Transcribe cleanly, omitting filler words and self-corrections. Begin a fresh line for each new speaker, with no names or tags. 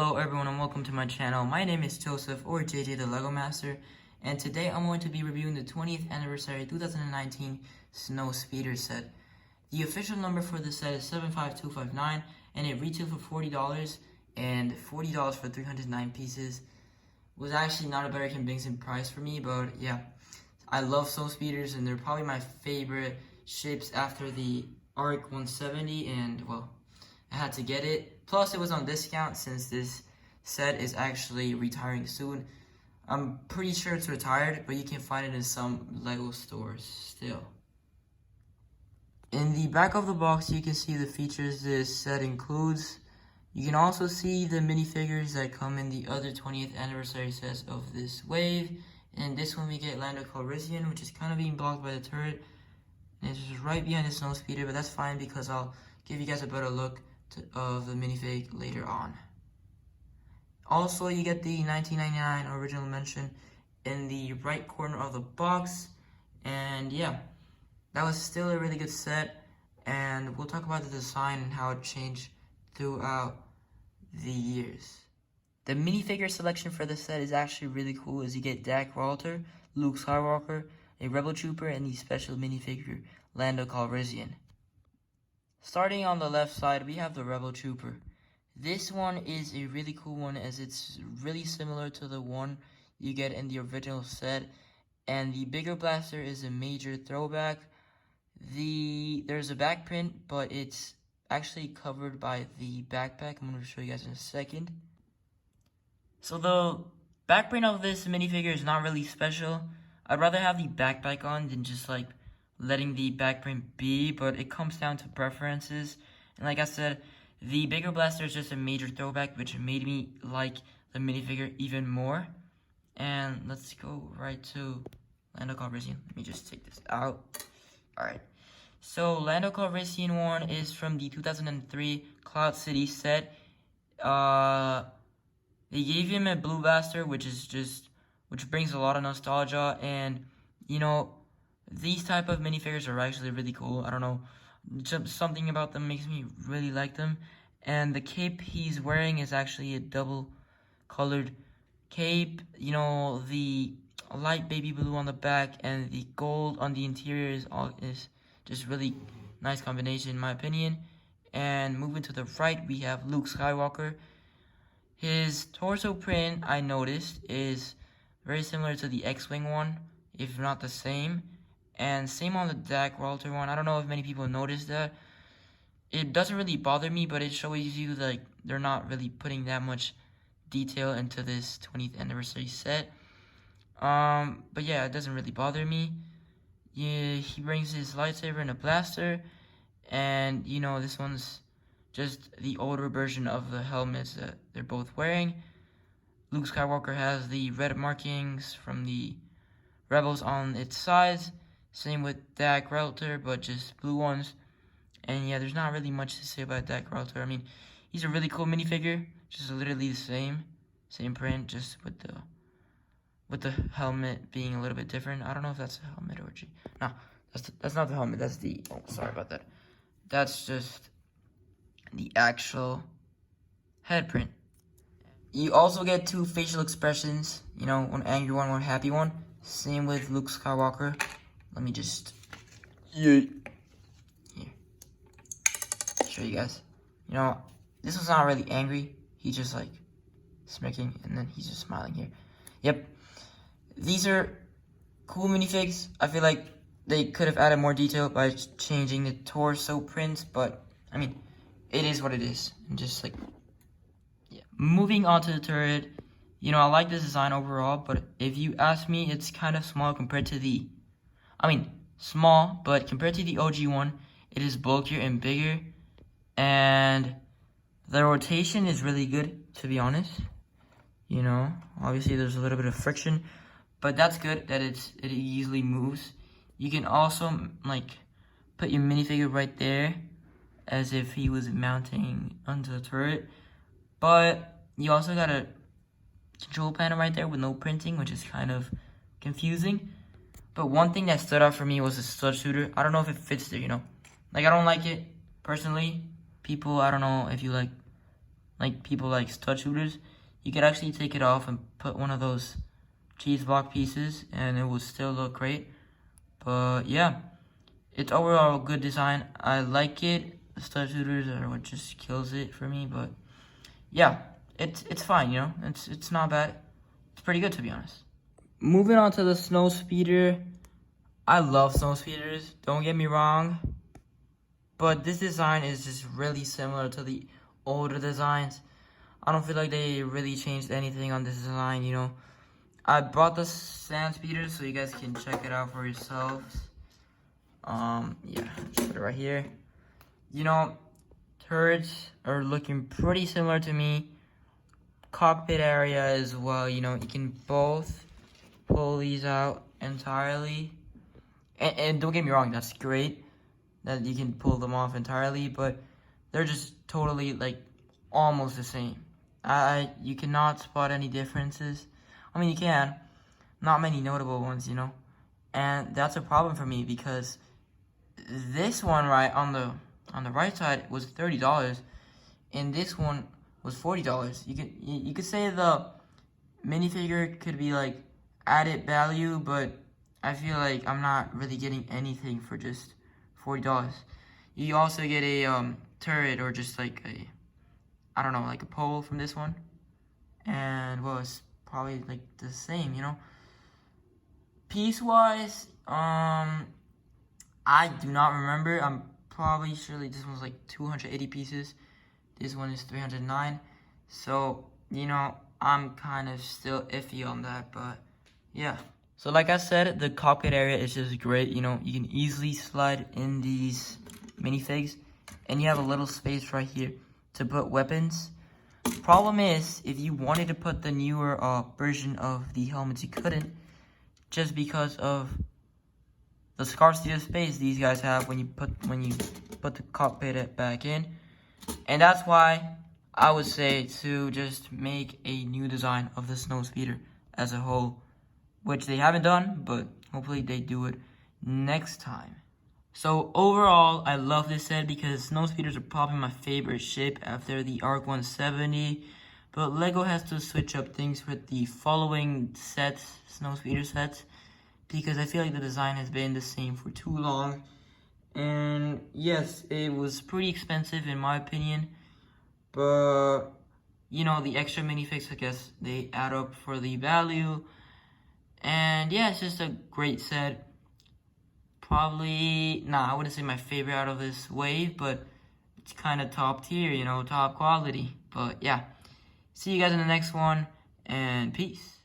Hello everyone and welcome to my channel. My name is Joseph or JJ the Lego Master, and today I'm going to be reviewing the 20th anniversary 2019 Snowspeeder set. The official number for the set is 75259 and it retailed for $40 and $40 for 309 pieces. Was actually not a very convincing price for me, but yeah. I love Snowspeeders and they're probably my favorite ships after the Arc 170, and well, I had to get it. Plus, it was on discount since this set is actually retiring soon. I'm pretty sure it's retired, but you can find it in some Lego stores still. In the back of the box, you can see the features this set includes. You can also see the minifigures that come in the other 20th anniversary sets of this wave. And this one we get Lando Calrissian, which is kind of being blocked by the turret. And it's just right behind the Snowspeeder, but that's fine because I'll give you guys a better look of the minifig later on. Also, you get the 1999 original mention in the right corner of the box. And yeah, that was still a really good set. And we'll talk about the design and how it changed throughout the years. The minifigure selection for this set is actually really cool, as you get Dak Walter, Luke Skywalker, a Rebel Trooper, and the special minifigure Lando Calrissian. Starting on the left side, we have the Rebel Trooper. This one is a really cool one, as it's really similar to the one you get in the original set, and the bigger blaster is a major throwback. There's a back print, but it's actually covered by the backpack. I'm going to show you guys in a second. So the back print of this minifigure is not really special. I'd rather have the backpack on than just like letting the back print be, but it comes down to preferences. And like I said, the bigger blaster is just a major throwback, which made me like the minifigure even more. And let's go right to Lando Calrissian. Let me just take this out. Alright. So Lando Calrissian one is from the 2003 Cloud City set. They gave him a blue blaster, which brings a lot of nostalgia, and you know, these type of minifigures are actually really cool. I don't know, something about them makes me really like them. And the cape he's wearing is actually a double colored cape. You know, the light baby blue on the back and the gold on the interior is just really nice combination in my opinion. And moving to the right, we have Luke Skywalker. His torso print, I noticed, is very similar to the X-Wing one, if not the same. And same on the Dak Walter one. I don't know if many people noticed that. It doesn't really bother me, but it shows you like they're not really putting that much detail into this 20th anniversary set. But yeah, it doesn't really bother me. Yeah, he brings his lightsaber and a blaster, and you know, this one's just the older version of the helmets that they're both wearing. Luke Skywalker has the red markings from the Rebels on its sides. Same with Dak Walter, but just blue ones. And yeah, there's not really much to say about Dak Walter. I mean, he's a really cool minifigure, just literally the same print, just with the helmet being a little bit different. I don't know if that's a helmet or no, that's not the helmet. That's the sorry about that. That's just the actual head print. You also get two facial expressions, you know, one angry one happy one. Same with Luke Skywalker. Let me just here show you guys. You know, this one's not really angry. He's just like smirking, and then he's just smiling here. Yep. These are cool minifigs. I feel like they could have added more detail by changing the torso prints, but I mean, it is what it is. And just like, yeah. Moving on to the turret, you know, I like this design overall, but if you ask me, it's kind of small compared to the, small, but compared to the OG one, it is bulkier and bigger. And the rotation is really good, to be honest. You know, obviously there's a little bit of friction, but that's good that it easily moves. You can also like put your minifigure right there as if he was mounting onto the turret. But you also got a control panel right there with no printing, which is kind of confusing. But one thing that stood out for me was the stud shooter. I don't know if it fits there, you know. Like, I don't like it personally. People, I don't know if you like like people like stud shooters, you could actually take it off and put one of those cheese block pieces and it will still look great. But yeah, it's overall a good design. I like it. The stud shooters are what just kills it for me, but yeah, it's fine, you know. It's not bad. It's pretty good, to be honest. Moving on to the Snowspeeder. I love Snowspeeders, don't get me wrong, but this design is just really similar to the older designs. I don't feel like they really changed anything on this design, you know. I brought the Snowspeeder so you guys can check it out for yourselves. Yeah, just put it right here. You know, turrets are looking pretty similar to me. Cockpit area as well, you know, you can both pull these out entirely. And don't get me wrong, that's great that you can pull them off entirely, but they're just totally, like, almost the same. You cannot spot any differences. I mean, you can. Not many notable ones, you know. And that's a problem for me because this one right on the right side was $30, and this one was $40. You could say the minifigure could be like added value, but I feel like I'm not really getting anything for just $40. You also get a turret or just like a, I don't know, like a pole from this one, and well, it's probably like the same, you know. Piece wise, I do not remember. I'm probably surely this one's like 280 pieces. This one is 309. So, you know, I'm kind of still iffy on that, but yeah. So like I said, the cockpit area is just great. You know, you can easily slide in these minifigs, and you have a little space right here to put weapons. Problem is, if you wanted to put the newer version of the helmets, you couldn't, just because of the scarcity of space these guys have when you put the cockpit back in. And that's why I would say to just make a new design of the Snowspeeder as a whole, which they haven't done, but hopefully they do it next time. So overall, I love this set because Snowspeeders are probably my favorite ship after the ARC 170, but LEGO has to switch up things with the following sets, Snowspeeder sets, because I feel like the design has been the same for too long. And yes, it was pretty expensive in my opinion, but you know, the extra minifigs, I guess they add up for the value. And yeah, it's just a great set. Probably, I wouldn't say my favorite out of this wave, but it's kind of top tier, you know, top quality. But yeah, see you guys in the next one, and peace.